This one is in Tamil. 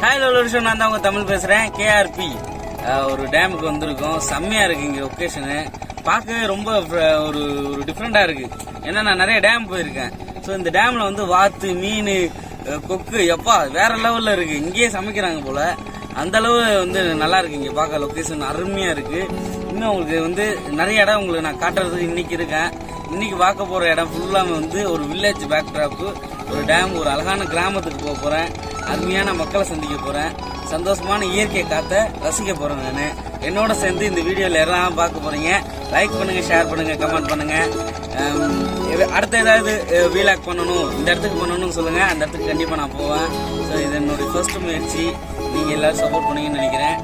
ஹாய் லோலோஷன், நான் தான் உங்க தமிழ் பேசுறேன். கேஆர்பி ஒரு டேமுக்கு வந்திருக்கோம். செம்மையா இருக்கு இங்க லொகேஷனு. பார்க்கவே ரொம்ப ஒரு டிஃப்ரெண்டா இருக்கு. ஏன்னா நான் நிறைய டேம் போயிருக்கேன். ஸோ இந்த டேம்ல வந்து வாத்து, மீன், கொக்கு எப்பா வேற லெவல்ல இருக்கு. இங்கேயே சமைக்கிறாங்க போல. அந்த அளவு வந்து நல்லா இருக்கு. இங்க பார்க்க லொகேஷன் அருமையா இருக்கு. இன்னும் உங்களுக்கு வந்து நிறைய இடம் உங்களுக்கு நான் காட்டுறதுக்கு இன்னைக்கு இருக்கேன். இன்னைக்கு பார்க்க போற இடம் ஃபுல்லாமே வந்து ஒரு வில்லேஜ் பேக் டிராப், ஒரு டேம், ஒரு அழகான கிராமத்துக்கு போக போறேன். அருமையான மக்களை சந்திக்க போறேன். சந்தோஷமான இயற்கை காத்த ரசிக்க போறேன். நான் என்னோட சேர்ந்து இந்த வீடியோல எல்லாம் பார்க்க போறீங்க. லைக் பண்ணுங்க, ஷேர் பண்ணுங்க, கமெண்ட் பண்ணுங்க. அடுத்த ஏதாவது வீலாக் பண்ணணும், இந்த இடத்துக்கு பண்ணணும்னு சொல்லுங்க. அந்த இடத்துக்கு கண்டிப்பா நான் போவேன். ஸோ இது என்னுடைய ஃபர்ஸ்ட் முயற்சி. நீங்க எல்லாரும் சப்போர்ட் பண்ணுவீங்கன்னு நினைக்கிறேன்.